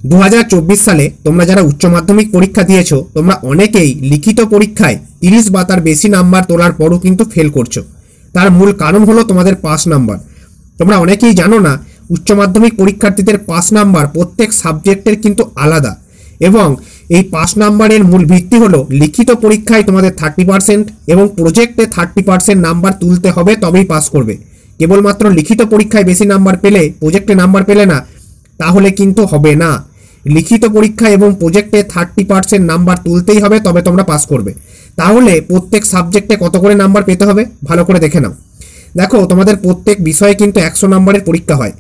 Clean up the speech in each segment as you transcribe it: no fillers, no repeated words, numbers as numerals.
2024 সালে তোমরা যারা উচ্চ মাধ্যমিক পরীক্ষা দিয়েছো তোমরা অনেকেই লিখিত পরীক্ষায় 30 বা তার বেশি নাম্বার তোলার পরও কিন্তু ফেল করছো। তার মূল কারণ হলো তোমাদের পাস নাম্বার। তোমরা অনেকেই জানো না উচ্চ মাধ্যমিক পরীক্ষার্থীদের পাস নাম্বার প্রত্যেক সাবজেক্টের কিন্তু আলাদা, এবং এই পাস নাম্বারের মূল ভিত্তি হলো লিখিত পরীক্ষায় তোমাদের 30% এবং প্রজেক্টে 30% নাম্বার তুলতে হবে, তবেই পাস করবে। কেবলমাত্র লিখিত পরীক্ষায় বেশি নাম্বার পেলে প্রজেক্টে নাম্বার পেলে না, তাহলে কিন্তু হবে না। লিখিত পরীক্ষা এবং প্রজেক্টে 30% নাম্বার তুলতেই হবে, তবে তোমরা পাস করবে। তাহলে প্রত্যেক সাবজেক্টে কত করে নাম্বার পেতে হবে ভালো করে দেখে নাও। দেখো, তোমাদের প্রত্যেক বিষয়ে কিন্তু 100 নাম্বারের পরীক্ষা হয়।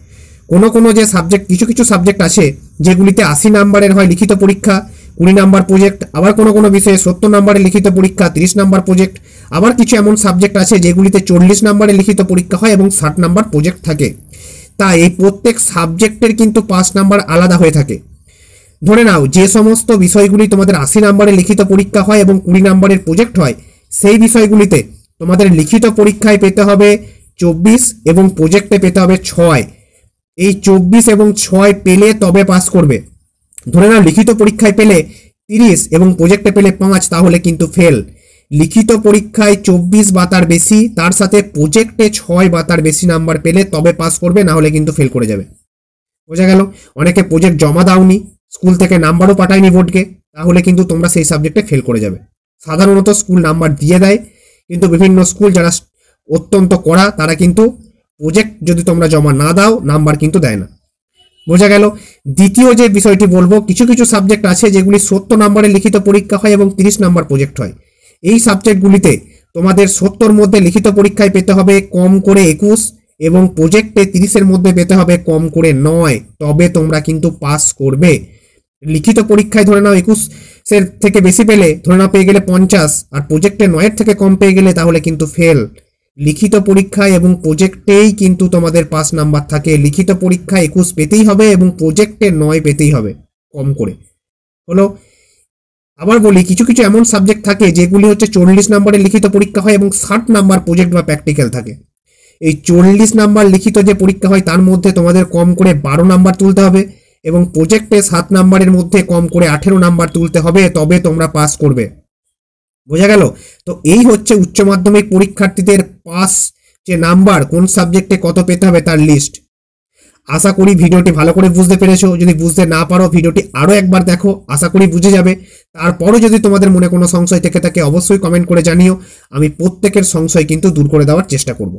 কোনো যে সাবজেক্ট, কিছু সাবজেক্ট আছে যেগুলিতে 80 নাম্বারের হয় লিখিত পরীক্ষা, 20 নাম্বার প্রজেক্ট। আবার কোনো বিষয়ে 70 নাম্বারের লিখিত পরীক্ষা, 30 নাম্বার প্রজেক্ট। আবার কিছু এমন সাবজেক্ট আছে যেগুলিতে 40 নাম্বারের লিখিত পরীক্ষা হয় এবং 60 নাম্বার প্রজেক্ট থাকে। তাই এই প্রত্যেক সাবজেক্টের কিন্তু 5 নাম্বার আলাদা হয়ে থাকে। ধরে নাও যে সমস্ত বিষয়গুলি তোমাদের 80 নাম্বারের লিখিত পরীক্ষা হয় এবং 20 নাম্বারের প্রজেক্ট হয়, সেই বিষয়গুলিতে তোমাদের লিখিত পরীক্ষায় পেতে হবে 24 এবং প্রজেক্টে পেতে হবে 6। এই 24 এবং 6 পেলে তবে পাস করবে। ধরে নাও লিখিত পরীক্ষায় পেলে 30 এবং প্রজেক্টে পেলে 5, তাহলে কিন্তু ফেল। লিখিত পরীক্ষায় 24 বা তার বেশি, তার সাথে প্রজেক্টে 6 বা তার বেশি নাম্বার পেলে তবে পাস করবে, না হলে কিন্তু ফেল করে যাবে। বোঝা গেল? অনেকে প্রজেক্ট জমা দাওনি, স্কুল থেকে নাম্বারও পাঠায়নি বোর্ডকে, তাহলে কিন্তু তোমরা সেই সাবজেক্টে ফেল করে যাবে। সাধারণত স্কুল নাম্বার দিয়ে দেয়, কিন্তু বিভিন্ন স্কুল যারা অত্যন্ত কড়া তারা কিন্তু প্রজেক্ট যদি তোমরা জমা না দাও নাম্বার কিন্তু দেয় না। বোঝা গেল? দ্বিতীয় যে বিষয়টি বলবো, কিছু সাবজেক্ট আছে যেগুলি 70 নাম্বারের লিখিত পরীক্ষা হয় এবং 30 নাম্বার প্রজেক্ট হয়। এই সাবজেক্টগুলিতে তোমাদের 70 মধ্যে লিখিত পরীক্ষায় পেতে হবে কম করে 21 এবং প্রজেক্টে 30-এর মধ্যে পেতে হবে কম করে 9, তবে তোমরা কিন্তু পাস করবে। লিখিত পরীক্ষায় ধরে নাও 21-এর থেকে বেশি পেলে, ধরে নাও পেয়ে গেলে 50, আর প্রজেক্টে 9-এর থেকে কম পেয়ে গেলে তাহলে কিন্তু ফেল। লিখিত পরীক্ষায় এবং প্রজেক্টেই কিন্তু তোমাদের পাস নাম্বার থাকে। লিখিত পরীক্ষায় 21 পেতেই হবে এবং প্রজেক্টে 9 পেতেই হবে কম করে। হলো? আবার বলি, কিছু এমন সাবজেক্ট থাকে যেগুলি হচ্ছে 40 নাম্বারের লিখিত পরীক্ষা হয় এবং 60 নাম্বার প্রজেক্ট বা প্র্যাকটিক্যাল থাকে। এই 40 নাম্বার লিখিত যে পরীক্ষা হয় তার মধ্যে তোমাদের কম করে 12 নাম্বার তুলতে হবে এবং প্রজেক্টে 7 নাম্বারের মধ্যে কম করে 18 নাম্বার তুলতে হবে, তবে তোমরা পাস করবে। বোঝা গেল? তো এই হচ্ছে উচ্চ মাধ্যমিক পরীক্ষার্থীদের পাস যে নাম্বার, কোন সাবজেক্টে কত পেতে হবে তার লিস্ট। আশা করি ভিডিওটি ভালো করে বুঝতে পেরেছো। যদি বুঝতে না পারো ভিডিওটি আরও একবার দেখো, আশা করি বুঝে যাবে। তারপরও যদি তোমাদের মনে কোনো সংশয় থেকে থাকে অবশ্যই কমেন্ট করে জানিও। আমি প্রত্যেকের সংশয় কিন্তু দূর করে দেওয়ার চেষ্টা করব।